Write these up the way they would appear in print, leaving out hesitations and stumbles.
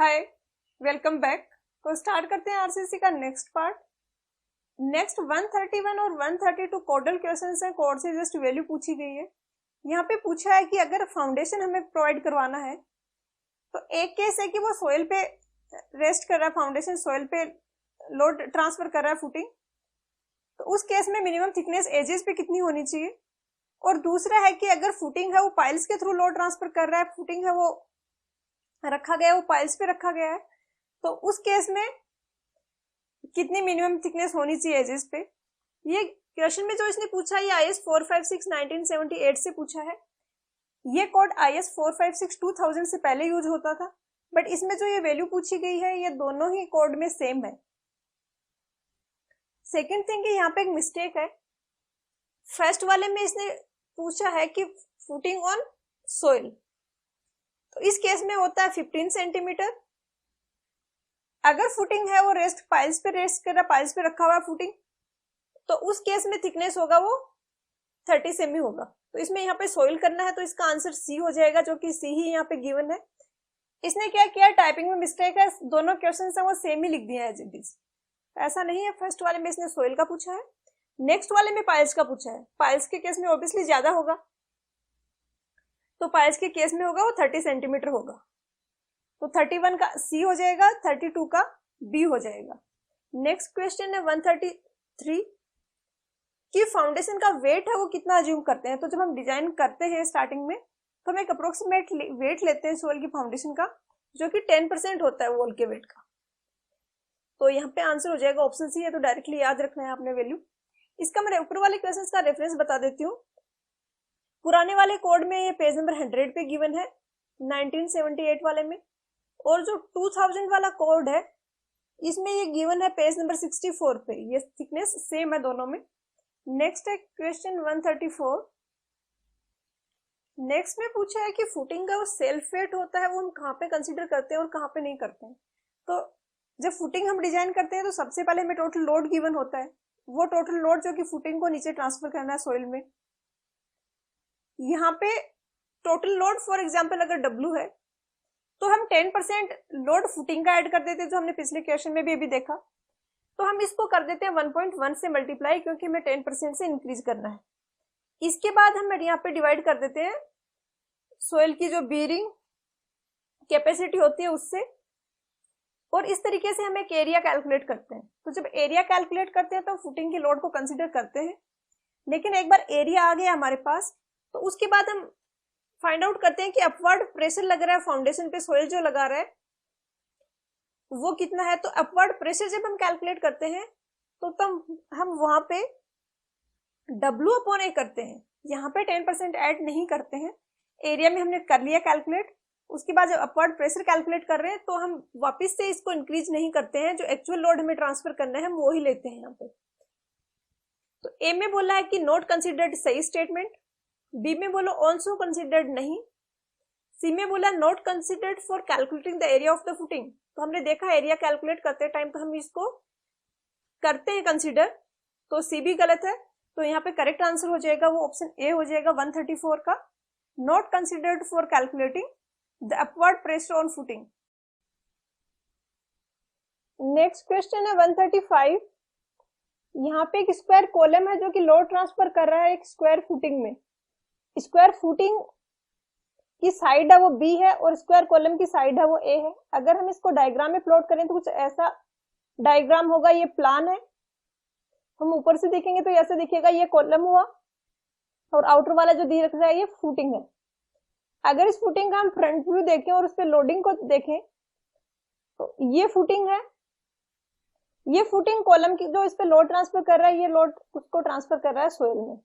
हाय, welcome back. तो start करते हैं आरसीसी का नेक्स्ट पार्ट। नेक्स्ट 131 और 132 कोडल क्वेश्चंस हैं। कोड से जस्ट वैल्यू पूछी गई है। यहाँ पे पूछा है कि अगर फाउंडेशन हमें प्रोवाइड करवाना है तो एक केस है कि वो सोइल पे रेस्ट कर रहा है, फाउंडेशन सोइल पे लोड ट्रांसफर कर रहा है फुटिंग, तो उस केस में मिनिमम थिकनेस एजेस पे कितनी होनी चाहिए। और दूसरा है कि अगर फुटिंग है वो पाइल्स के थ्रू लोड ट्रांसफर कर रहा है, फुटिंग है वो रखा गया है, वो पाइल्स पे रखा गया है, तो उस केस में कितनी मिनिमम थिकनेस होनी चाहिए एजेस पे। ये क्वेश्चन में जो इसने पूछा है ये IS 456 1978 से पूछा है। ये कोड IS 456 2000 से पहले यूज होता था, बट इसमें जो ये वैल्यू पूछी गई है ये दोनों ही कोड में सेम है। सेकेंड थिंग यहाँ पे एक मिस्टेक है। फर्स्ट वाले में इसने पूछा है कि फुटिंग ऑन सोइल, तो इस केस में होता है 15 सेंटीमीटर। अगर फुटिंग है वो रेस्ट पाइल्स पे रेस्ट कर रहा, पाइल्स पे रखा हुआ फुटिंग, तो उस केस में थिकनेस होगा वो 30 सेमी होगा। तो इसमें यहाँ पे सोइल करना है तो इसका आंसर सी हो जाएगा, जो कि सी ही यहाँ पे गिवन है। इसने क्या किया, टाइपिंग में मिस्टेक है, दोनों क्वेश्चन है वो सेम ही लिख दिया है एज इट इज। ऐसा नहीं है। फर्स्ट वाले में इसने सोइल का पूछा है, नेक्स्ट वाले में पाइल्स का पूछा है। पाइल्स के केस में ऑब्वियसली ज्यादा होगा, तो पाइल्स के केस में होगा वो 30 सेंटीमीटर होगा। तो 31 का सी हो जाएगा, 32 का बी हो जाएगा। नेक्स्ट क्वेश्चन है 133 कि फाउंडेशन का वेट है वो कितना अज्यूम करते हैं। तो जब हम डिजाइन करते हैं स्टार्टिंग में तो हम एक अप्रोक्सीमेट वेट लेते हैं सोइल की फाउंडेशन का, जो कि 10% होता है वॉल के वेट का। तो यहाँ पे आंसर हो जाएगा ऑप्शन सी है, तो डायरेक्टली याद रखना है आपने वैल्यू। इसका मैं ऊपर वाले क्वेश्चन का रेफरेंस बता देती हूँ। पुराने वाले कोड में ये पेज नंबर 100 पे गिवन है 1978 वाले में, और जो 2000 वाला कोड है इसमें ये गिवन है पेज नंबर 64 पे। ये थिकनेस सेम है दोनों में। नेक्स्ट है क्वेश्चन 134। नेक्स्ट में पूछा है कि फुटिंग का वो सेल्फ वेट होता है वो हम कहाँ पे कंसीडर करते हैं और कहाँ पे नहीं करते हैं। तो जब फुटिंग हम डिजाइन करते हैं तो सबसे पहले हमें टोटल लोड गिवन होता है, वो टोटल लोड जो कि फुटिंग को नीचे ट्रांसफर करना है सोइल में। यहाँ पे टोटल लोड फॉर एग्जाम्पल अगर W है तो हम 10% लोड फुटिंग का ऐड कर देते हैं, जो हमने पिछले क्वेश्चन में भी अभी देखा। तो हम इसको कर देते हैं 1.1 से मल्टीप्लाई, क्योंकि हमें 10% से इंक्रीज करना है। इसके बाद हम यहाँ पे डिवाइड कर देते हैं सोइल की जो बीयरिंग कैपेसिटी होती है उससे, और इस तरीके से हम एक एरिया कैलकुलेट करते हैं। तो जब एरिया कैलकुलेट करते हैं तो फुटिंग के लोड को कंसिडर करते हैं, लेकिन एक बार एरिया आ गया हमारे पास तो उसके बाद हम फाइंड आउट करते हैं कि अपवर्ड प्रेशर लग रहा है फाउंडेशन पे, सोइल जो लगा रहा है वो कितना है। तो अपवर्ड प्रेशर जब हम कैलकुलेट करते हैं तो तब हम वहां पे W/A करते हैं, यहाँ पे 10% ऐड नहीं करते हैं। एरिया में हमने कर लिया कैलकुलेट, उसके बाद जब अपवर्ड प्रेशर कैलकुलेट कर रहे हैं तो हम वापस से इसको इंक्रीज नहीं करते हैं, जो एक्चुअल लोड हमें ट्रांसफर करना है हम वो ही लेते हैं यहाँ पे। तो ए में बोला है कि नॉट कंसिडर्ड सही स्टेटमेंट, बी में बोलो ऑल्सो कंसिडर्ड नहीं, सी में बोला not considered for calculating the area of the footing. तो हमने देखा एरिया कैलकुलेट करते टाइम तो हम इसको करते हैं कंसिडर, तो सी भी गलत है। तो यहाँ पे करेक्ट आंसर हो जाएगा वो ऑप्शन ए हो जाएगा 134 का, not considered for calculating the upward pressure on footing. Next question है 135। यहाँ पे एक स्क्वायर कॉलम है जो कि लोड ट्रांसफर कर रहा है एक स्क्वायर फुटिंग में। स्क्वायर फुटिंग की साइड है वो बी है और स्क्वायर कॉलम की साइड है वो ए है। अगर हम इसको डायग्राम में प्लॉट करें तो कुछ ऐसा डायग्राम होगा। ये प्लान है, हम ऊपर से देखेंगे तो ऐसे दिखेगा, ये कॉलम हुआ और आउटर वाला जो दिख रहा है ये फुटिंग है। अगर इस फुटिंग का हम फ्रंट व्यू देखें और उस पर लोडिंग को देखें तो ये फुटिंग है, ये फुटिंग कॉलम की जो इस पे लोड ट्रांसफर कर रहा है, ये लोड उसको ट्रांसफर कर रहा है सोइल में।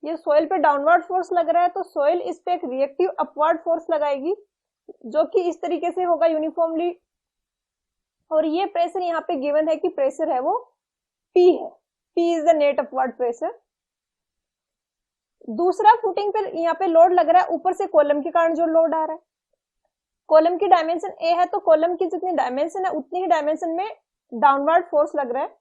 ये सोइल पे डाउनवर्ड फोर्स लग रहा है तो सोइल इस पे एक रिएक्टिव अपवर्ड फोर्स लगाएगी, जो कि इस तरीके से होगा यूनिफॉर्मली। और ये प्रेशर यहाँ पे गिवन है कि प्रेशर है वो P है, P is the net upward pressure. दूसरा फुटिंग पे यहाँ पे लोड लग रहा है ऊपर से कॉलम के कारण जो लोड आ रहा है। कॉलम की डायमेंशन ए है तो कॉलम की जितनी डायमेंशन है उतनी ही डायमेंशन में डाउनवर्ड फोर्स लग रहा है।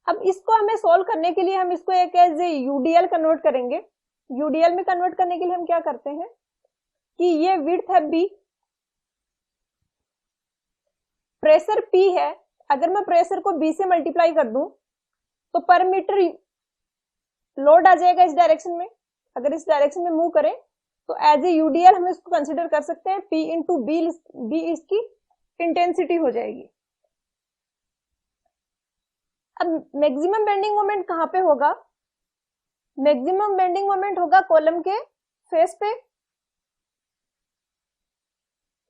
अब इसको हमें सोल्व करने के लिए हम इसको एक एज यूडीएल कन्वर्ट करेंगे। यूडीएल में कन्वर्ट करने के लिए हम क्या करते हैं, कि ये विड्थ है B, प्रेशर P है, अगर मैं प्रेशर को B से मल्टीप्लाई कर दूं तो पर मीटर लोड आ जाएगा इस डायरेक्शन में। अगर इस डायरेक्शन में मूव करें तो एज ए यूडीएल हम इसको कंसिडर कर सकते हैं, P इंटू बी इसकी इंटेंसिटी हो जाएगी। अब मैक्सिमम बेंडिंग मोमेंट कहां पे होगा? मैक्सिमम बेंडिंग मोमेंट होगा कॉलम के फेस पे।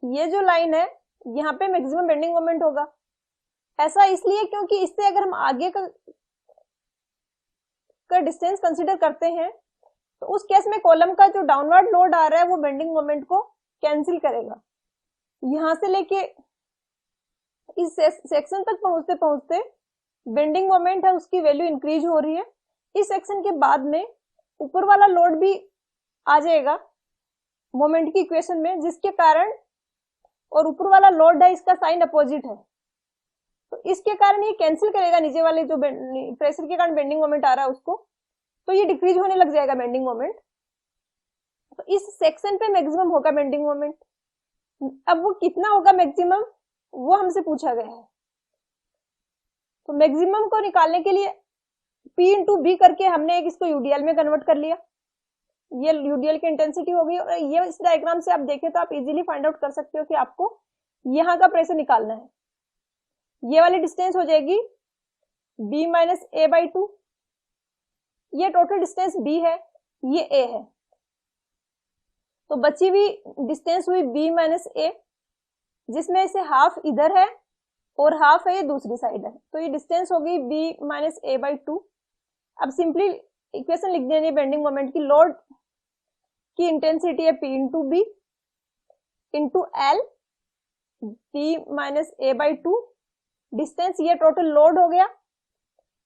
ये जो लाइन है यहाँ पे मैक्सिमम बेंडिंग मोमेंट होगा। ऐसा इसलिए क्योंकि इससे अगर हम आगे का डिस्टेंस कंसीडर करते हैं तो उस केस में कॉलम का जो डाउनवर्ड लोड आ रहा है वो बेंडिंग मोमेंट को कैंसिल करेगा। यहां से लेके इस सेक्शन तक पहुंचते पहुंचते बेंडिंग मोमेंट है उसकी वैल्यू इंक्रीज हो रही है। इस सेक्शन के बाद में ऊपर वाला लोड भी आ जाएगा मोमेंट की इक्वेशन में, जिसके कारण, और ऊपर वाला लोड है इसका साइन अपोजिट है, तो इसके कारण ये कैंसिल करेगा नीचे वाले जो प्रेशर के कारण बेंडिंग मोमेंट आ रहा है उसको, तो ये डिक्रीज होने लग जाएगा बेंडिंग मोमेंट। तो इस सेक्शन पे मैक्सिमम होगा बेंडिंग मोमेंट। अब वो कितना होगा मैक्सिमम, वो हमसे पूछा गया है। तो मैक्सिमम को निकालने के लिए P इंटू बी करके हमने एक इसको यूडीएल में कन्वर्ट कर लिया। ये यूडीएल की इंटेंसिटी हो गई। और ये इस डायग्राम से आप देखें तो आप इजीली फाइंड आउट कर सकते हो कि आपको यहाँ का प्रेशर निकालना है। ये वाली डिस्टेंस हो जाएगी B माइनस ए बाई 2। ये टोटल डिस्टेंस B है, ये A है, तो बची हुई डिस्टेंस हुई B माइनस ए, जिसमें से हाफ इधर है और हाफ है ये दूसरी साइड है, तो ये डिस्टेंस होगी B माइनस ए बाई 2। अब सिंपली इक्वेशन लिख देनी है बेंडिंग मोमेंट की। लोड की इंटेंसिटी है P into B into L B minus A by 2। Distance ये टोटल लोड हो गया।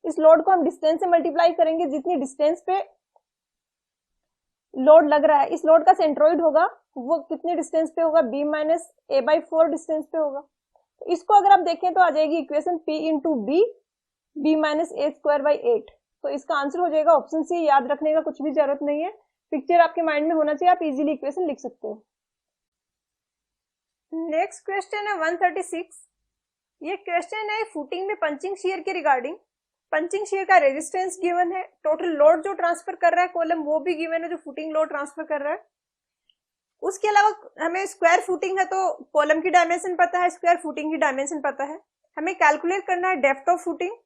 इस लोड को हम डिस्टेंस से मल्टीप्लाई करेंगे, जितनी डिस्टेंस पे लोड लग रहा है। इस लोड का सेंट्रोइड होगा वो कितनी डिस्टेंस पे होगा, B minus A by 4 distance पे होगा। तो इसको अगर आप देखें तो आ जाएगी equation P into B minus A square by 8। तो इसका आंसर हो जाएगा ऑप्शन सी। याद रखने का कुछ भी जरूरत नहीं है, पिक्चर आपके माइंड में होना चाहिए, आप इजीली इक्वेशन लिख सकते हो। नेक्स्ट क्वेश्चन है 136। ये क्वेश्चन है फुटिंग में पंचिंग शियर के रिगार्डिंग। पंचिंग शियर का रेजिस्टेंस गिवन है, टोटल लोड जो ट्रांसफर कर रहा है कॉलम वो भी गिवन है जो फुटिंग लोड ट्रांसफर कर रहा है। उसके अलावा हमें स्क्वायर फुटिंग है तो कॉलम की डायमेंशन पता है, स्क्वायर फुटिंग की डायमेंशन पता है। हमें कैलकुलेट करना है depth of footing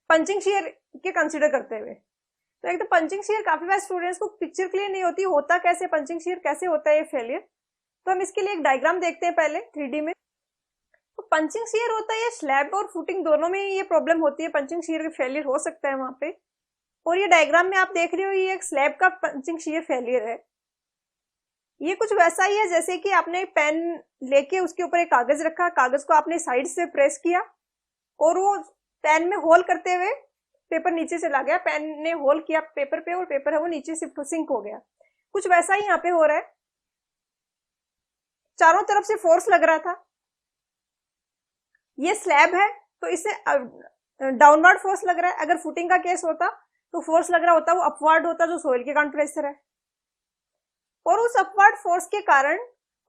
punching shear के कंसीडर करते हुए। तो एक तो पंचिंग शियर काफी बार स्टूडेंट्स को पिक्चर क्लियर नहीं होती, होता कैसे पंचिंग शियर, कैसे होता है ये फेलियर। तो हम इसके लिए एक डायग्राम देखते हैं पहले 3D में। तो पंचिंग शियर होता है ये स्लैब और फुटिंग दोनों में ये प्रॉब्लम होती है, पंचिंग शियर का फेलियर हो सकता है वहां पे। और ये डायग्राम में आप देख रहे हो ये एक स्लैब का पंचिंग शियर फेलियर है। ये कुछ वैसा ही है जैसे कि आपने पेन लेके उसके ऊपर एक कागज रखा, कागज को आपने साइड से प्रेस किया और वो पेन में होल करते हुए पेपर नीचे चला गया। पेन ने होल किया पेपर पे और पेपर है वो नीचे सिंक हो गया। कुछ वैसा ही यहाँ पे हो रहा है। चारों तरफ से फोर्स लग रहा था। ये स्लैब है तो इससे डाउनवर्ड फोर्स लग रहा है। अगर फुटिंग का केस होता तो फोर्स लग रहा होता वो अपवर्ड होता जो सोइल के कारण प्रेशर है। और उस अपवर्ड फोर्स के कारण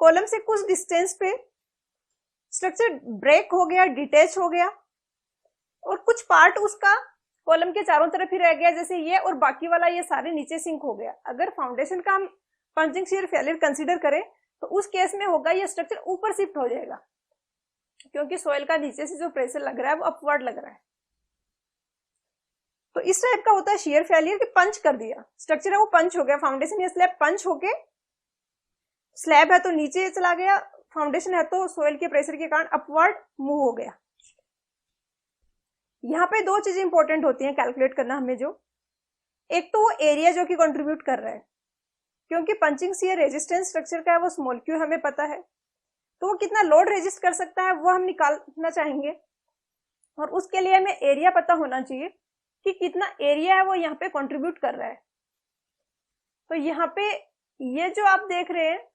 कॉलम से कुछ डिस्टेंस पे स्ट्रक्चर ब्रेक हो गया, डिटैच हो गया और कुछ पार्ट उसका कॉलम के चारों तरफ ही रह गया, जैसे ये, और बाकी वाला ये सारे नीचे सिंक हो गया। अगर फाउंडेशन का हम पंचिंग शियर फेलियर कंसीडर करें तो उस केस में होगा ये स्ट्रक्चर ऊपर शिफ्ट हो जाएगा, क्योंकि सोइल का नीचे से जो प्रेशर लग रहा है वो अपवर्ड लग रहा है। तो इस टाइप का होता है शियर फेलियर कि पंच कर दिया, स्ट्रक्चर है वो पंच हो गया, फाउंडेशन या स्लैब पंच होके, स्लैब है तो नीचे चला गया, फाउंडेशन है तो सोइल के प्रेशर के कारण अपवर्ड मूव हो गया। यहाँ पे दो चीजें इंपॉर्टेंट होती हैं कैलकुलेट करना हमें, जो एक तो वो एरिया जो कि कंट्रीब्यूट कर रहा है, क्योंकि पंचिंग शियर रेजिस्टेंस स्ट्रक्चर का है वो स्मॉल क्यू हमें पता है, तो वो कितना लोड रेजिस्ट कर सकता है वो हम निकालना चाहेंगे। और उसके लिए हमें एरिया पता होना चाहिए कि कितना एरिया है वो यहाँ पे कंट्रीब्यूट कर रहा है। तो यहाँ पे ये जो आप देख रहे हैं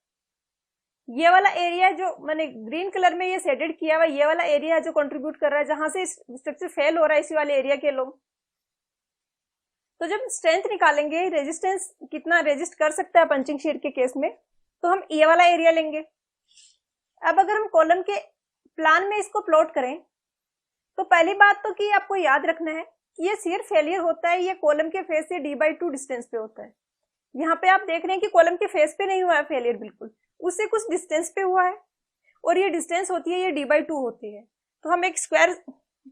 ये वाला एरिया जो मैंने ग्रीन कलर में ये शेडेड किया हुआ, ये वाला एरिया है जो कंट्रीब्यूट कर रहा है, जहां से स्ट्रक्चर फेल हो रहा है इसी वाले एरिया के लोग। तो जब स्ट्रेंथ निकालेंगे, रेजिस्टेंस कितना रेजिस्ट कर सकता है पंचिंग शीयर के केस में, तो हम ये वाला एरिया लेंगे। अब अगर हम कॉलम के प्लान में इसको प्लॉट करें, तो पहली बात तो कि आपको याद रखना है कि ये शियर फेलियर होता है, ये कॉलम के फेस से d/2 डिस्टेंस पे होता है। यहाँ पे आप देख रहे हैं कि कॉलम के फेस पे नहीं हुआ है फेलियर, बिल्कुल उससे कुछ डिस्टेंस पे हुआ है, और ये डिस्टेंस होती है, ये d/2 होती है। तो हम एक स्क्वायर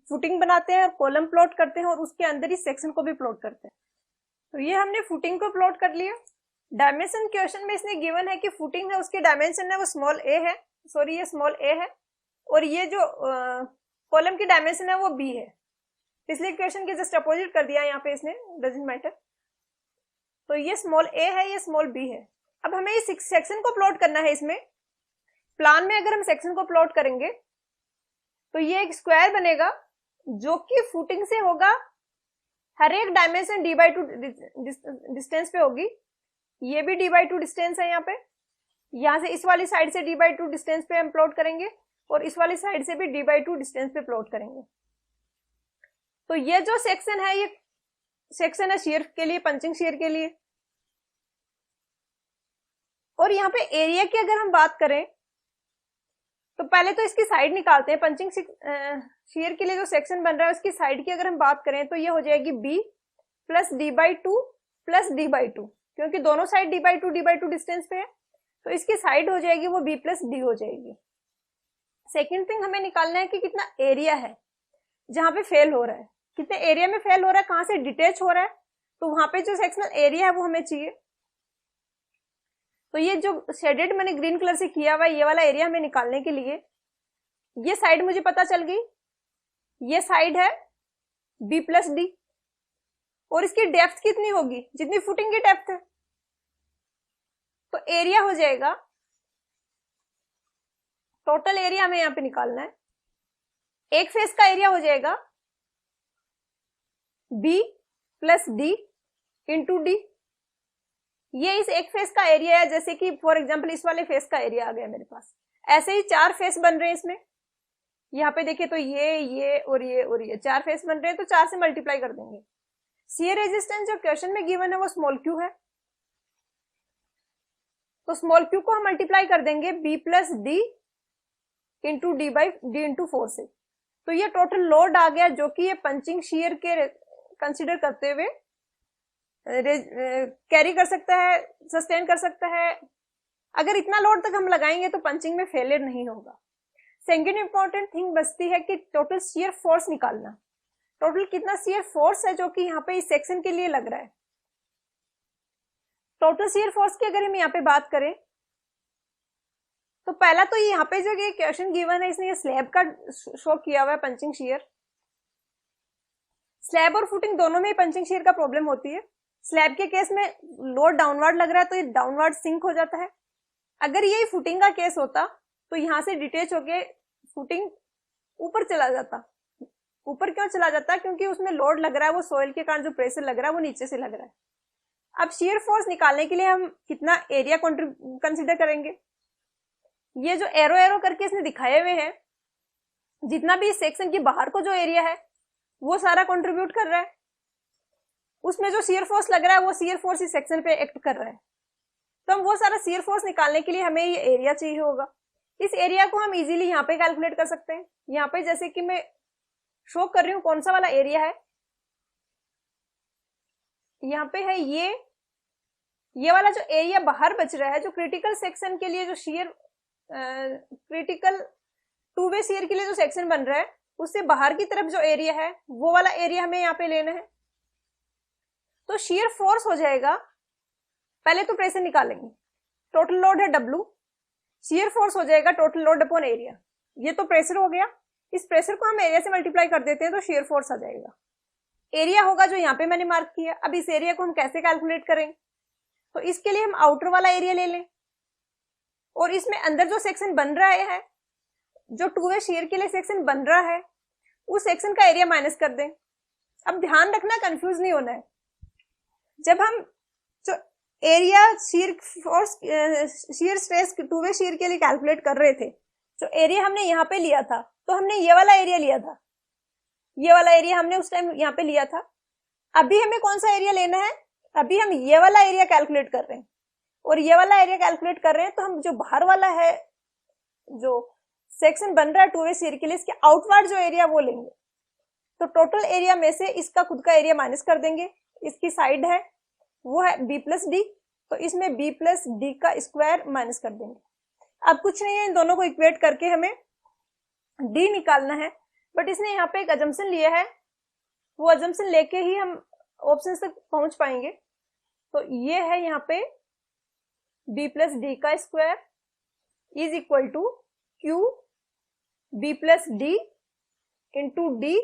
फुटिंग बनाते हैं और कॉलम प्लॉट करते हैं और उसके अंदर इस सेक्शन को भी प्लॉट करते हैं। तो ये हमने फुटिंग को प्लॉट कर लिया। डायमेंशन क्वेश्चन में इसने गिवन है कि फुटिंग है उसकी डायमेंशन है वो स्मॉल ए है, सॉरी ये स्मॉल ए है, और ये जो कॉलम की डायमेंशन है वो बी है, इसलिए क्वेश्चन के जस्ट अपोजिट कर दिया यहाँ पे इसने, डजंट मैटर। तो ये स्मॉल ए है, ये स्मॉल बी है। अब हमें इस सेक्शन को प्लॉट करना है। इसमें प्लान में अगर हम सेक्शन को प्लॉट करेंगे तो ये एक स्क्वायर बनेगा जो कि फुटिंग से होगा, हर एक डायमेंशन d/2 डिस्टेंस पे होगी। ये भी d/2 डिस्टेंस है, यहाँ पे यहाँ से इस वाली साइड से d/2 डिस्टेंस पे हम प्लॉट करेंगे और इस वाली साइड से भी d/2 डिस्टेंस पे प्लॉट करेंगे। तो ये जो सेक्शन है, ये सेक्शन है शियर के लिए, पंचिंग शियर के लिए। और यहाँ पे एरिया की अगर हम बात करें तो पहले तो इसकी साइड निकालते हैं। पंचिंग शियर के लिए जो सेक्शन बन रहा है उसकी साइड की अगर हम बात करें तो ये हो जाएगी b plus d/2 plus d/2, क्योंकि दोनों साइड d/2 डिस्टेंस पे है, तो इसकी साइड हो जाएगी वो b प्लस d हो जाएगी। सेकेंड थिंग हमें निकालना है कि कितना एरिया है जहां पे फेल हो रहा है, कितने एरिया में फेल हो रहा है, कहां से डिटेच हो रहा है, तो वहां पे जो सेक्शनल एरिया है वो हमें चाहिए। तो ये जो शेडेड मैंने ग्रीन कलर से किया हुआ है, ये वाला एरिया हमें निकालने के लिए, ये साइड मुझे पता चल गई, ये साइड है b प्लस डी, और इसकी डेप्थ कितनी होगी, जितनी फुटिंग की डेप्थ है। तो एरिया हो जाएगा, टोटल एरिया हमें यहाँ पे निकालना है, एक फेस का एरिया हो जाएगा b plus D into D. ये इस एक फेस का एरिया है, जैसे कि फॉर एग्जांपल इस वाले फेस का एरिया आ गया मेरे पास। ऐसे ही 4 फेस बन रहे हैं इसमें, यहाँ पे देखिए तो ये और ये 4 फेस बन रहे हैं, तो 4 से मल्टीप्लाई कर देंगे। शियर रेजिस्टेंस जो क्वेश्चन में गिवन है वो स्मॉल क्यू है, तो स्मॉल क्यू को हम मल्टीप्लाई कर देंगे b plus D into D into 4 से। तो ये टोटल लोड आ गया जो कि ये पंचिंग शियर के कंसिडर करते हुए कैरी कर सकता है, सस्टेन कर सकता है। अगर इतना लोड तक हम लगाएंगे तो पंचिंग में फेलियर नहीं होगा। सेकंड इंपॉर्टेंट थिंग बचती है कि टोटल शियर फोर्स निकालना। टोटल कितना शियर फोर्स है जो कि यहाँ पे इस सेक्शन के लिए लग रहा है। टोटल शियर फोर्स की अगर हम यहाँ पे बात करें तो पहला तो यहाँ पे जो ये क्वेश्चन गिवन है इसने ये स्लैब का शो किया हुआ है, पंचिंग शियर। स्लैब और फुटिंग दोनों में पंचिंग शियर का प्रॉब्लम होती है। स्लैब के केस में लोड डाउनवर्ड लग रहा है तो ये डाउनवर्ड सिंक हो जाता है। अगर ये फुटिंग का केस होता तो यहां से डिटेच होके फुटिंग ऊपर चला जाता। ऊपर क्यों चला जाता? क्योंकि उसमें लोड लग रहा है, वो सोइल के कारण जो प्रेशर लग रहा है वो नीचे से लग रहा है। अब शियर फोर्स निकालने के लिए हम कितना एरिया कंसिडर करेंगे? ये जो एरो एरो करके इसने दिखाए हुए हैं, जितना भी इस सेक्शन के बाहर को जो एरिया है वो सारा कंट्रीब्यूट कर रहा है। उसमें जो शियर फोर्स लग रहा है वो शियर फोर्स इस सेक्शन पे एक्ट कर रहा है। तो हम वो सारा शियर फोर्स निकालने के लिए हमें ये एरिया चाहिए होगा। इस एरिया को हम इजीली यहाँ पे कैलकुलेट कर सकते हैं। यहाँ पे जैसे कि मैं शो कर रही हूँ कौन सा वाला एरिया है, यहाँ पे है ये वाला जो एरिया बाहर बच रहा है, जो क्रिटिकल सेक्शन के लिए जो shear critical two way shear के लिए जो सेक्शन बन रहा है उससे बाहर की तरफ जो एरिया है वो वाला एरिया हमें यहाँ पे लेना है। तो शियर फोर्स हो जाएगा, पहले तो प्रेशर निकालेंगे, टोटल लोड है W, शियर फोर्स हो जाएगा टोटल लोड अपॉन एरिया। ये तो प्रेशर हो गया, इस प्रेशर को हम एरिया से मल्टीप्लाई कर देते हैं तो शियर फोर्स आ जाएगा। एरिया होगा जो यहाँ पे मैंने मार्क किया। अब इस एरिया को हम कैसे कैलकुलेट करेंगे? तो इसके लिए हम आउटर वाला एरिया ले लें और इसमें अंदर जो सेक्शन बन रहा है, जो टू वे शियर के लिए सेक्शन बन रहा है, उस सेक्शन का एरिया माइनस कर दें। अब ध्यान रखना, कंफ्यूज नहीं होना है। जब हम जो area shear force shear stress two way shear के लिए कैलकुलेट कर रहे थे, जो एरिया हमने यहाँ पे लिया था, तो हमने ये वाला एरिया लिया था, ये वाला एरिया हमने उस टाइम यहाँ पे लिया था। अभी हमें कौन सा एरिया लेना है, अभी हम ये वाला एरिया कैलकुलेट कर रहे हैं, और ये वाला एरिया कैलकुलेट कर रहे हैं, तो हम जो बाहर वाला है जो सेक्शन बन रहा है 2A सीरीज के लिए, इसके आउटवर्ड जो एरिया वो लेंगे। तो टोटल एरिया में से इसका खुद का एरिया माइनस कर देंगे, इसकी साइड है वो है b प्लस डी, तो इसमें b प्लस डी का स्क्वायर माइनस कर देंगे। अब कुछ नहीं है, इन दोनों को इक्वेट करके हमें d निकालना है, बट इसने यहाँ पे एक अजम्पशन लिया है, वो अजम्पशन लेके ही हम ऑप्शन तक पहुंच पाएंगे। तो ये है यहाँ पे b प्लस डी का square is equal to Q b plus D into D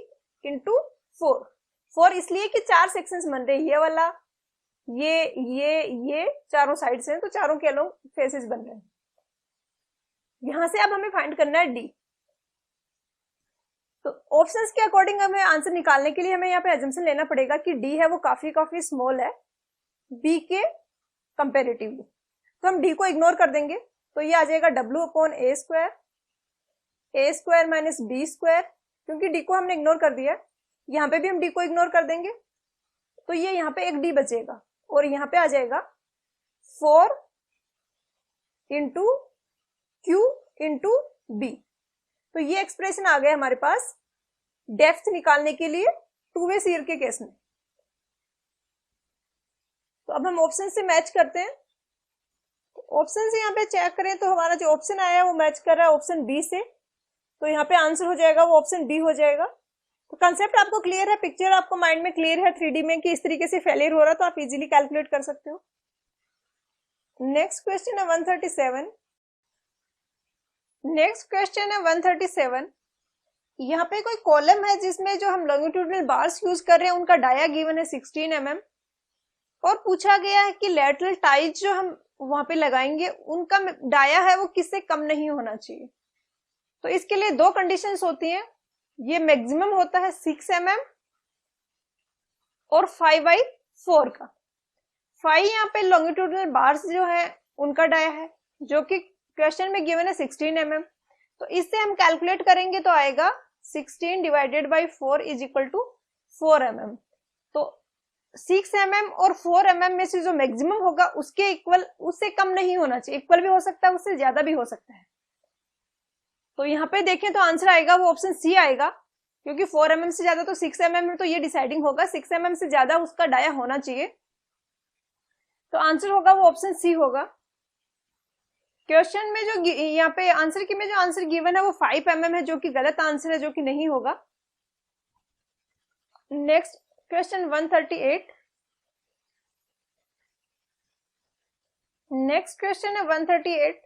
into 4 इसलिए कि 4 सेक्शंस बन रहे हैं, ये वाला ये चारों साइड से हैं, तो चारों के अलोंग फेसेस बन रहे हैं। यहां से अब हमें फाइंड करना है डी। तो ऑप्शंस के अकॉर्डिंग हमें आंसर निकालने के लिए हमें यहाँ पे अजम्पशन लेना पड़ेगा कि डी है वो काफी स्मॉल है बी के कंपेरेटिवली, तो हम डी को इग्नोर कर देंगे। तो ये आ जाएगा w अपॉन ए स्क्वायर माइनस बी स्क्वायर, क्योंकि डी को हमने इग्नोर कर दिया, यहाँ पे भी हम डी को इग्नोर कर देंगे, तो ये यहाँ पे एक डी बचेगा, और यहाँ पे आ जाएगा 4 इंटू क्यू इंटू बी। तो ये एक्सप्रेशन आ गया हमारे पास डेप्थ निकालने के लिए 2A सीरीज के केस में। तो अब हम ऑप्शन से मैच करते हैं। ऑप्शन से यहाँ पे चेक करें तो हमारा जो ऑप्शन आया है वो मैच कर रहा है ऑप्शन बी से, तो यहाँ पे आंसर हो जाएगा वो ऑप्शन बी हो जाएगा। तो कंसेप्ट आपको क्लियर है, पिक्चर आपको माइंड में क्लियर है 3D में कि इस तरीके से फेलियर हो रहा है, तो आप इजीली कैलकुलेट कर सकते हो। नेक्स्ट क्वेश्चन है 137। नेक्स्ट क्वेश्चन है 137। यहाँ पे कोई कॉलम है जिसमें जो हम लॉन्गिट्यूडनल बार्स यूज कर रहे हैं उनका डाया गिवन है 16 mm, और पूछा गया है कि लैटरल टाइज जो हम वहां पे लगाएंगे उनका डाया है वो किससे कम नहीं होना चाहिए। तो इसके लिए दो कंडीशंस होती हैं, ये मैक्सिमम होता है 6 mm और 5/4 का। 5 यहाँ पे लॉन्गिट्यूडनल बार्स जो है उनका डाया है, जो कि क्वेश्चन में गिवन है 16 mm। तो इससे हम कैलकुलेट करेंगे तो आएगा 16 divided by 4 is equal to 4 mm। तो 6 mm और 4 mm में से जो मैक्सिमम होगा उसके इक्वल, उससे कम नहीं होना चाहिए, इक्वल भी हो सकता है उससे ज्यादा भी हो सकता है। तो यहाँ पे देखें तो आंसर आएगा वो ऑप्शन सी आएगा, क्योंकि 4 mm से ज्यादा तो 6 mm में, तो ये डिसाइडिंग होगा 6 mm से ज्यादा उसका डाया होना चाहिए, तो आंसर होगा वो ऑप्शन सी होगा। क्वेश्चन में जो यहाँ पे आंसर की में जो आंसर गिवन है वो 5 mm है, जो कि गलत आंसर है, जो कि नहीं होगा। Next question 138। नेक्स्ट क्वेश्चन है 138।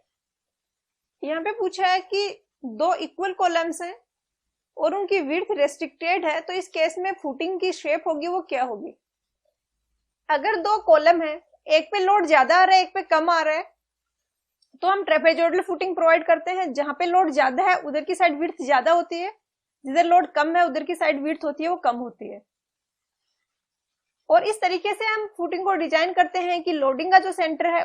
यहाँ पे पूछा है कि दो इक्वल कॉलम्स हैं और उनकी विड्थ रेस्ट्रिक्टेड है, तो इस केस में फुटिंग की शेप होगी वो क्या होगी। अगर दो कॉलम है, एक पे लोड ज्यादा आ रहा है एक पे कम आ रहा है, तो हम ट्रेपेजोइडल फुटिंग प्रोवाइड करते हैं। जहां पे लोड ज्यादा है उधर की साइड विड्थ ज्यादा होती है, जिधर लोड कम है उधर की साइड विड्थ होती है वो कम होती है। और इस तरीके से हम फुटिंग को डिजाइन करते हैं कि लोडिंग का जो सेंटर है,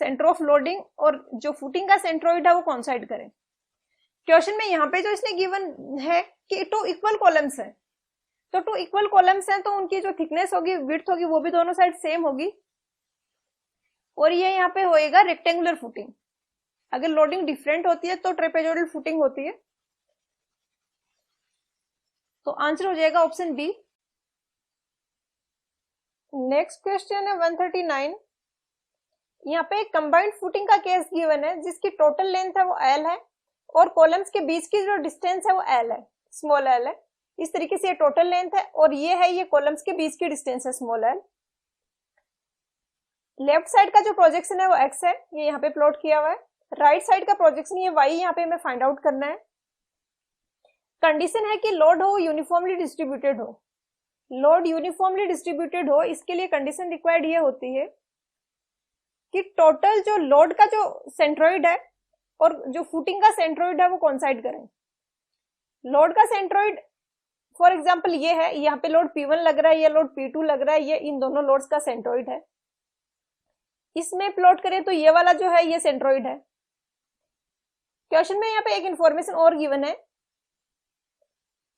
सेंटर ऑफ लोडिंग, और जो फुटिंग का सेंट्रोइड है वो कॉन्साइड करें। क्वेश्चन में यहाँ पे जो इसने गिवन है कि 2 इक्वल कॉलम्स हैं, तो 2 इक्वल कॉलम्स हैं तो उनकी जो थिकनेस होगी, विड्थ होगी, वो भी दोनों साइड सेम होगी, और ये यहाँ पे होएगा रेक्टेंगुलर फुटिंग। अगर लोडिंग डिफरेंट होती है तो ट्रेपेजोइडल फुटिंग होती है। तो आंसर हो जाएगा ऑप्शन बी। नेक्स्ट क्वेश्चन है 139। यहाँ पे एक कंबाइंड फुटिंग का केस गिवन है जिसकी टोटल लेंथ है वो L है और कॉलम्स के बीच की जो डिस्टेंस है वो L है, स्मॉल L है। इस तरीके से ये टोटल लेंथ है और ये है ये कॉलम्स के बीच की डिस्टेंस है, स्मॉल L। लेफ्ट साइड का जो प्रोजेक्शन है वो X है, ये यहाँ पे प्लॉट किया हुआ है। राइट साइड का प्रोजेक्शन ये Y यहाँ पे हमें फाइंड आउट करना है। कंडीशन है कि लोड हो यूनिफॉर्मली डिस्ट्रीब्यूटेड हो, लोड यूनिफॉर्मली डिस्ट्रीब्यूटेड हो। इसके लिए कंडीशन रिक्वायर्ड ये होती है कि टोटल जो लोड का जो सेंट्रोइड है और जो फुटिंग का सेंट्रोइड है वो कोइंसाइड करें। लोड का सेंट्रोइड फॉर एग्जांपल ये है, यहाँ पे लोड P1 लग रहा है, ये लोड P2 लग रहा है, ये इन दोनों लोड्स का सेंट्रोइड है। इसमें प्लॉट करें तो ये वाला जो है ये सेंट्रोइड है। क्वेश्चन में यहाँ पे एक इंफॉर्मेशन और गिवन है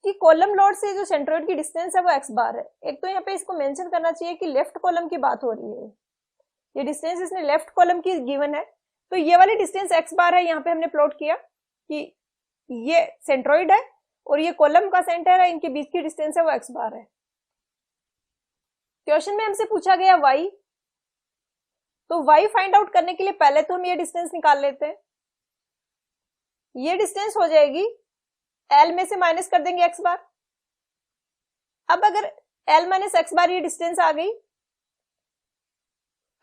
कि कॉलम लोड से जो सेंट्रोइड की डिस्टेंस है वो x बार है। एक तो यहाँ पे इसको मेंशन करना चाहिए कि लेफ्ट कॉलम की बात हो रही है, ये डिस्टेंस इसने लेफ्ट कॉलम की गिवन है, तो ये वाली डिस्टेंस x बार है। यहाँ पे हमने प्लॉट किया कि ये सेंट्रोइड है और ये कॉलम का सेंटर है, इनके बीच की डिस्टेंस है वो x बार है। क्वेश्चन में हमसे पूछा गया y, तो y फाइंड आउट करने के लिए पहले तो हम ये डिस्टेंस निकाल लेते हैं। ये डिस्टेंस हो जाएगी l में से माइनस कर देंगे x बार। अब अगर l माइनस x बार ये डिस्टेंस आ गई,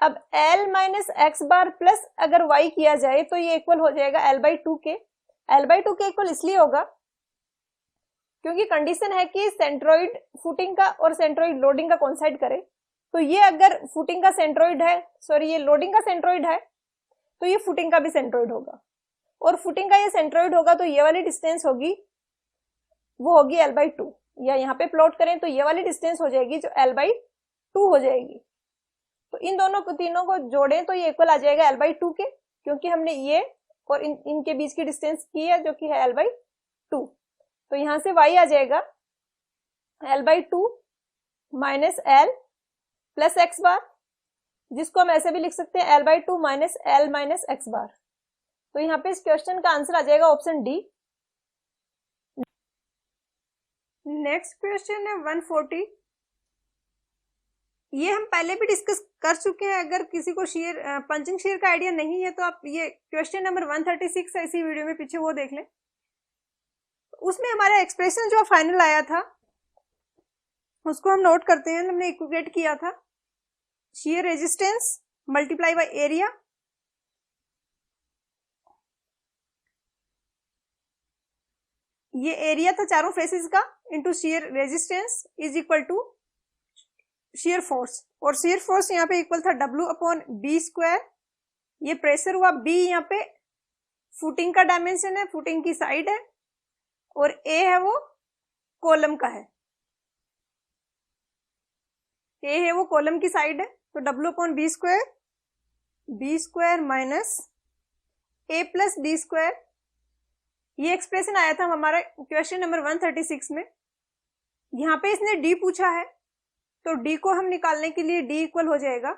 अब l माइनस x बार प्लस अगर y किया जाए तो ये इक्वल हो जाएगा l/2 के। l/2 के इक्वल इसलिए होगा क्योंकि कंडीशन है कि सेंट्रोइड फुटिंग का और सेंट्रोइड लोडिंग का कोइंसाइड करे। तो ये अगर फुटिंग का सेंट्रोइड है, सॉरी ये लोडिंग का सेंट्रोइड है, तो ये फुटिंग का भी सेंट्रोइड होगा, और फुटिंग का ये सेंट्रोइड होगा तो ये वाली डिस्टेंस होगी वो होगी l/2, या यहाँ पे प्लॉट करें तो ये वाली डिस्टेंस हो जाएगी जो l/2 हो जाएगी। तो इन दोनों को तीनों को जोड़ें तो ये इक्वल आ जाएगा l/2 के, क्योंकि हमने ये और इनके बीच की डिस्टेंस की है जो कि है l/2। तो यहां से y आ जाएगा l/2 minus l plus x बार, जिसको हम ऐसे भी लिख सकते हैं l/2 minus l minus x बार। तो यहाँ पे इस क्वेश्चन का आंसर आ जाएगा ऑप्शन डी। नेक्स्ट क्वेश्चन है 140। ये हम पहले भी डिस्कस कर चुके हैं। अगर किसी को शेयर पंचिंग शेयर का आइडिया नहीं है तो आप ये क्वेश्चन नंबर 136 है इसी वीडियो में पीछे, वो देख लें। उसमें हमारा एक्सप्रेशन जो फाइनल आया था उसको हम नोट करते हैं। हमने इक्वेट किया था shear resistance multiply by area, ये एरिया था चारों फेसेस का, into shear resistance is equal to shear force, और शेयर फोर्स यहाँ पे इक्वल था W/B²। ये प्रेशर हुआ, B यहाँ पे फुटिंग का डायमेंशन है, फुटिंग की साइड है, और A है वो कॉलम का है, A है वो कॉलम की साइड है। तो W/B² B² minus A plus D², ये एक्सप्रेशन आया था हमारा क्वेश्चन नंबर 136 में। यहाँ पे इसने D पूछा है, तो D को हम निकालने के लिए D इक्वल हो जाएगा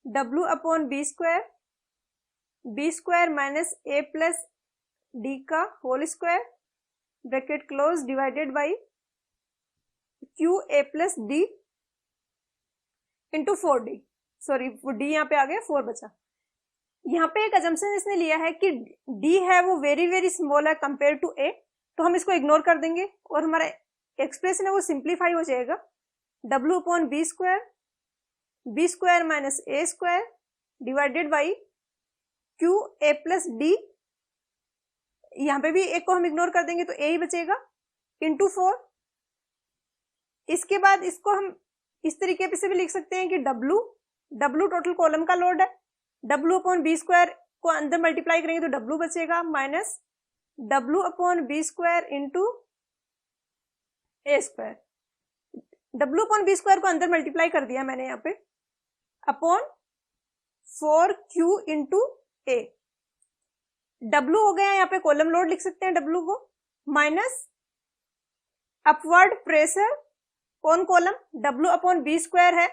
W/B² B² minus A plus D का whole square bracket close divided by QA plus D into 4D, sorry D यहाँ पे आ गया 4 बचा। यहाँ पे एक अजम्पशन इसने लिया है कि D है वो वेरी वेरी स्मॉल है कंपेयर टू A, तो हम इसको इग्नोर कर देंगे और हमारा एक्सप्रेशन है वो सिंप्लीफाई हो जाएगा W/B² B² minus A² divided by QA plus D, यहाँ पे भी एक को हम इग्नोर कर देंगे तो A ही बचेगा, इंटू 4। इसके बाद इसको हम इस तरीके से भी लिख सकते हैं कि W टोटल कॉलम का लोड है, W/B² को अंदर मल्टीप्लाई करेंगे तो W बचेगा minus W/B² into A²। W/B² को अंदर मल्टीप्लाई कर दिया मैंने यहाँ पे upon 4Q into A। W हो गया, यहाँ पे कॉलम लोड लिख सकते हैं W को, minus upward pressure on column W/B² है,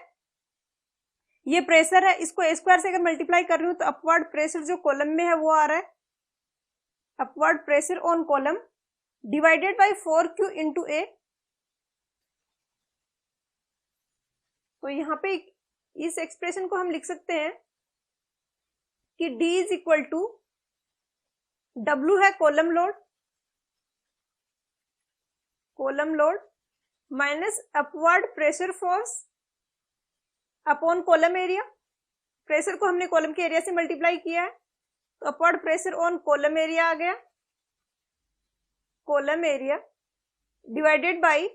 ये प्रेशर है, इसको A² से अगर मल्टीप्लाई कर रही हूं तो अपवर्ड प्रेशर जो कॉलम में है वो आ रहा है, upward pressure on column divided by 4Q into A। तो यहाँ पे इस एक्सप्रेशन को हम लिख सकते हैं कि D is equal to W है column load minus upward pressure force upon column area. Pressure को हमने कॉलम के एरिया से मल्टीप्लाई किया है, तो upward pressure on column area आ गया, column area divided by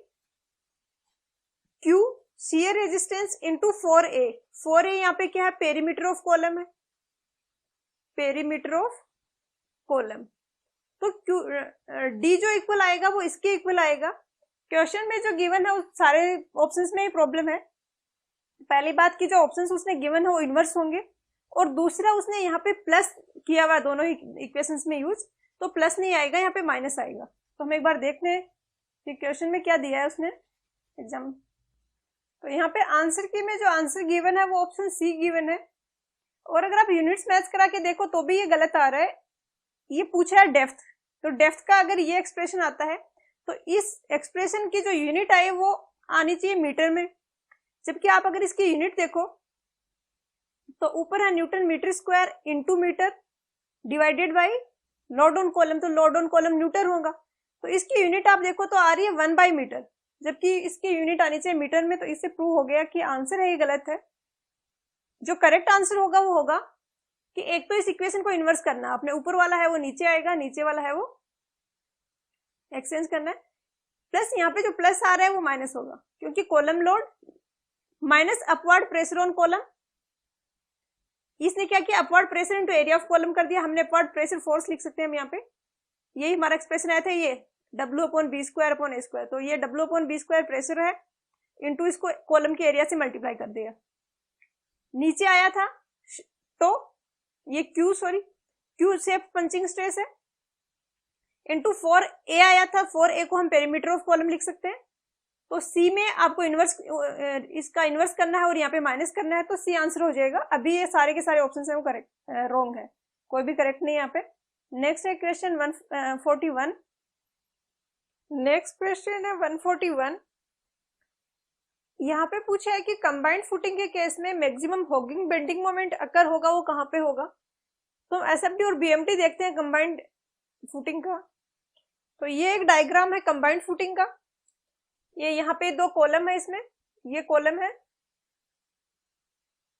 Q shear resistance into 4A। 4A यहाँ पे क्या है, पेरीमीटर ऑफ कॉलम है, पेरीमीटर ऑफ कॉलम। तो D जो इक्वल आएगा वो इसके इक्वल आएगा। क्वेश्चन में जो गिवन है उस सारे ऑप्शंस में ही प्रॉब्लम है। पहली बात की जो ऑप्शंस उसने गिवन है वो इनवर्स होंगे, और दूसरा उसने यहाँ पे प्लस किया हुआ दोनों ही इक्वेशंस में यूज, तो प्लस नहीं आएगा, यहाँ पे माइनस आएगा। तो हम एक बार देखते हैं कि क्वेश्चन में क्या दिया है उसने एग्जाम। तो यहाँ पे आंसर की में जो आंसर गिवन है वो ऑप्शन सी गिवन है। और अगर आप यूनिट्स मैच करा के देखो तो भी ये गलत आ रहा है। ये पूछा है डेप्थ, तो डेप्थ का अगर ये एक्सप्रेशन आता है तो इस एक्सप्रेशन की जो यूनिट आई वो आनी चाहिए मीटर में, जबकि आप अगर इसकी यूनिट देखो तो ऊपर है newton metre square into metre divided by load on column, तो लोड ऑन कॉलम न्यूटन होगा। तो इसकी यूनिट आप देखो तो आ रही है 1/मीटर, जबकि इसकी यूनिट आनी चाहिए मीटर में। तो इससे प्रूव हो गया कि आंसर है ये गलत है। जो करेक्ट आंसर होगा वो होगा कि एक तो इस इक्वेशन को इन्वर्स करना, अपने ऊपर वाला है वो नीचे आएगा, नीचे वाला है वो एक्सचेंज करना है, प्लस यहाँ पे जो प्लस आ रहा है वो माइनस होगा, क्योंकि column load minus upward pressure on column. इसने क्या किया, upward pressure into area of column कर दिया। हमने अपवर्ड प्रेशर फोर्स लिख सकते हैं हम यहाँ पे, यही हमारा एक्सप्रेशन आया था, ये W/B²/A²। तो ये W/B² प्रेशर है इनटू इसको कॉलम के एरिया से मल्टीप्लाई कर दिया। नीचे आया था तो ये Q शेप पंचिंग स्ट्रेस है इनटू 4A आया था। 4A को हम पेरीमीटर ऑफ कॉलम लिख सकते हैं। तो C में आपको इसका इन्वर्स करना है और यहाँ पे माइनस करना है, तो C आंसर हो जाएगा। अभी ये सारे के सारे ऑप्शन है वो करेक्ट रॉन्ग है, कोई भी करेक्ट नहीं है यहाँ पे। नेक्स्ट है क्वेश्चन 141। नेक्स्ट क्वेश्चन है 141। यहाँ पे पूछा है कि कंबाइंड फुटिंग के केस में मैक्सिमम हॉगिंग बेंडिंग मोमेंट अकर होगा, वो कहाँ पे होगा। तो SFD और BMT देखते हैं कंबाइंड फुटिंग का। तो ये एक डायग्राम है कंबाइंड फुटिंग का। ये यहाँ पे दो कॉलम है, इसमें ये कॉलम है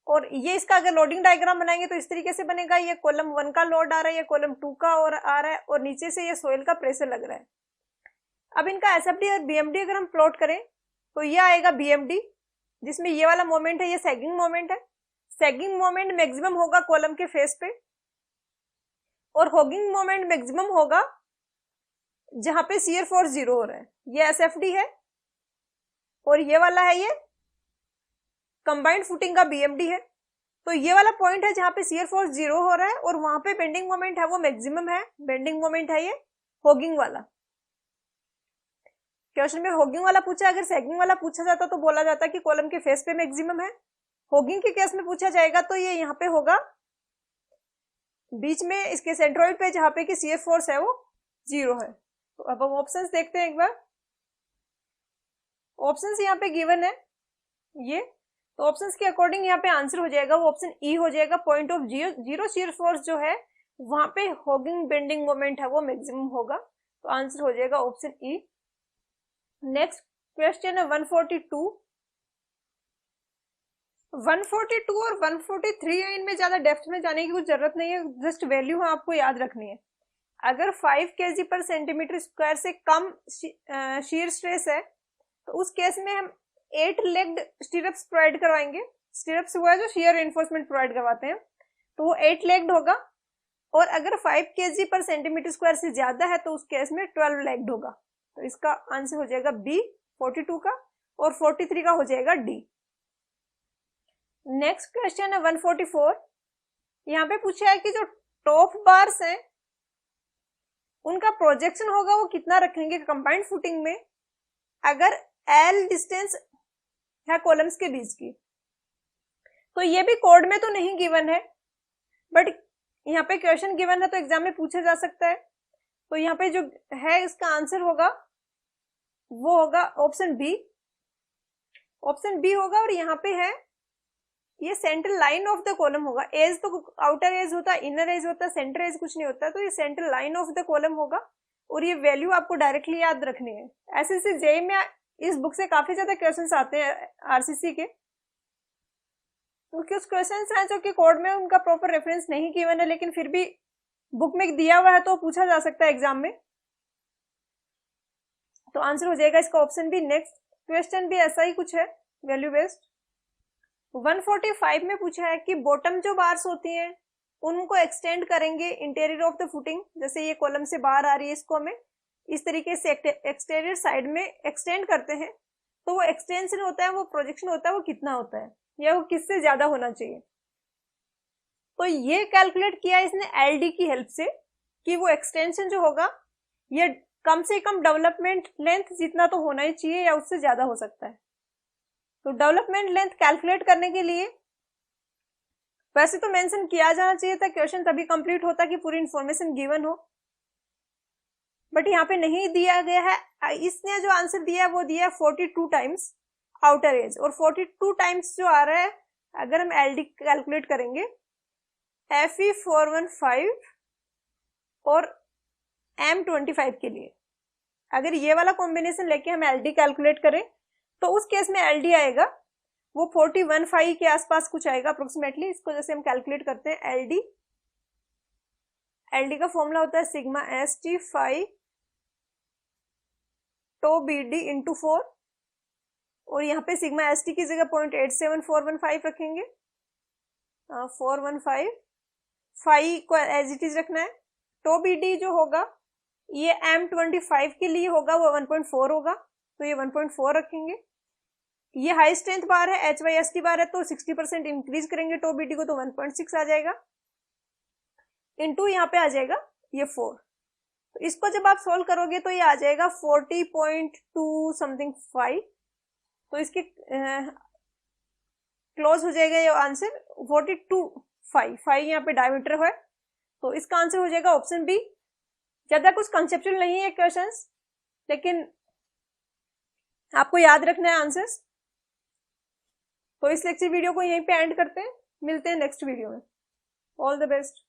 और ये इसका अगर लोडिंग डायग्राम बनाएंगे तो इस तरीके से बनेगा। ये कॉलम 1 का लोड आ रहा है, ये कॉलम 2 का और आ रहा है, और नीचे से ये सोइल का प्रेशर लग रहा है। अब इनका SFD और BMD अगर हम प्लॉट करें तो ये आएगा BMD, जिसमें ये वाला मोमेंट है, ये सैगिंग मोमेंट है। सैगिंग मोमेंट मैक्सिमम होगा कॉलम के फेस पे, और हॉगिंग मोमेंट मैक्सिमम होगा जहां पे शियर फोर्स 0 हो रहा है। ये SFD है और ये वाला है ये कंबाइंड फुटिंग का BMD है। तो ये वाला पॉइंट है जहां पे शियर फोर्स 0 हो रहा है और वहां पे बेंडिंग मोमेंट है वो मैक्सिमम है। बेंडिंग मोमेंट है ये हॉगिंग वाला। क्वेश्चन में हॉगिंग वाला पूछा, अगर सैगिंग वाला पूछा जाता तो बोला जाता कि कॉलम के फेस पे मैक्सिमम है। हॉगिंग के केस में पूछा जाएगा तो ये यहाँ पे होगा बीच में इसके सेंट्रोइड पे, जहां पे कि शियर फोर्स है वो 0 है। तो अब हम ऑप्शंस देखते हैं एक बार। ऑप्शंस यहाँ पे गिवन है ये, तो ऑप्शंस के अकॉर्डिंग यहाँ पे आंसर हो जाएगा वो ऑप्शन ई हो जाएगा। Point of zero shear force जो है वहां पे हॉगिंग बेंडिंग मोमेंट है वो मैक्सिमम होगा, तो आंसर हो जाएगा ऑप्शन ई। नेक्स्ट क्वेश्चन है 142। 142 और 143 है, इनमें ज्यादा डेप्थ में जाने की कुछ जरूरत नहीं है, जस्ट वैल्यू है आपको याद रखनी है। अगर 5 kg/cm² से कम शीयर स्ट्रेस है तो उस केस में हम 8 लेग्ड स्टीरअप्स प्रोवाइड करवाएंगे। स्टीरअप्स वो है जो शियर रेनफोर्समेंट प्रोवाइड करवाते हैं, तो वो 8 लेग्ड होगा। और अगर 5 kg/cm² से ज्यादा है तो उस केस में 12 लेग्ड होगा। तो इसका आंसर हो जाएगा बी 42 का, और 43 का हो जाएगा डी। नेक्स्ट क्वेश्चन है 144। यहाँ पे पूछा है कि जो टॉप बार्स हैं उनका प्रोजेक्शन होगा वो कितना रखेंगे कंबाइंड फुटिंग में अगर एल डिस्टेंस है कॉलम्स के बीच की। तो ये भी कोड में तो नहीं गिवन है, बट यहाँ पे क्वेश्चन गिवन है तो एग्जाम में पूछा जा सकता है। तो यहाँ पे जो है इसका आंसर होगा वो होगा ऑप्शन बी। ऑप्शन बी होगा, और यहाँ पे है ये central line of the column होगा। एज तो आउटर एज होता है, इनर एज होता है, सेंटर एज कुछ नहीं होता, तो ये central line of the column होगा। और ये वैल्यू आपको डायरेक्टली याद रखनी है। एसएससी जेईई में इस बुक से काफी ज्यादा क्वेश्चंस आते हैं आरसीसी के, क्योंकि कुछ क्वेश्चंस हैं जो कि कोड में उनका प्रॉपर रेफरेंस नहीं गिवन है, लेकिन फिर भी बुक में दिया हुआ है तो पूछा जा सकता है एग्जाम में। तो आंसर हो जाएगा इसका ऑप्शन बी। नेक्स्ट क्वेश्चन भी ऐसा ही कुछ है, वैल्यू बेस्ड। 145 में पूछा है कि बॉटम जो बार्स होती हैं उनको एक्सटेंड करेंगे इंटीरियर ऑफ द फुटिंग। जैसे ये कॉलम से बाहर आ रही है, इसको हमें इस तरीके से एक्सटीरियर साइड में एक्सटेंड करते हैं, तो वो एक्सटेंशन होता है, वो प्रोजेक्शन होता है, वो कितना होता है या वो किससे ज्यादा होना चाहिए। तो ये कैलकुलेट किया इसने एलडी की हेल्प से कि वो एक्सटेंशन जो होगा ये कम से कम डेवलपमेंट लेंथ जितना तो होना ही चाहिए या उससे ज्यादा हो सकता है। तो डेवलपमेंट लेंथ कैलकुलेट करने के लिए वैसे तो मेंशन किया जाना चाहिए था, क्वेश्चन तभी कंप्लीट होता कि पूरी इंफॉर्मेशन गिवन हो, बट यहाँ पे नहीं दिया गया है। इसने जो आंसर दिया है वो दिया है 42 टाइम्स आउटर एज, और 42 टाइम्स जो आ रहा है अगर हम एलडी कैलकुलेट करेंगे Fe415 और M25 के लिए, अगर ये वाला कॉम्बिनेशन लेके हम एलडी कैलकुलेट करें तो उस केस में एलडी आएगा वो 41.5 के आसपास कुछ आएगा अप्रोक्सीमेटली। इसको जैसे हम कैलकुलेट करते हैं एलडी का फॉर्मूला होता है sigma S T 5 to B D into 4, और यहाँ पे सिग्मा एस टी की जगह 0.87415 रखेंगे। 415 5 को एज इट इज रखना है। टो बी डी जो होगा ये M25 के लिए होगा वो 1.4 होगा, तो ये 1.4 रखेंगे। ये हाई स्ट्रेंथ बार है, HYST बार है, तो 60% इंक्रीज करेंगे टो बी डी को तो 1.6 आ जाएगा, इनटू यहाँ पे आ जाएगा ये 4। तो इसको जब आप सोल्व करोगे तो ये आ जाएगा 40.2 समथिंग 5, तो इसके क्लोज हो जाएगा ये आंसर 42.5 यहाँ पे डायमीटर है, तो इसका आंसर हो जाएगा ऑप्शन बी। ज्यादा कुछ कंसेप्चुअल नहीं है क्वेश्चंस, लेकिन आपको याद रखना है आंसर्स। तो इस लेक्चर वीडियो को यहीं पे एंड करते हैं, मिलते हैं नेक्स्ट वीडियो में। All the best.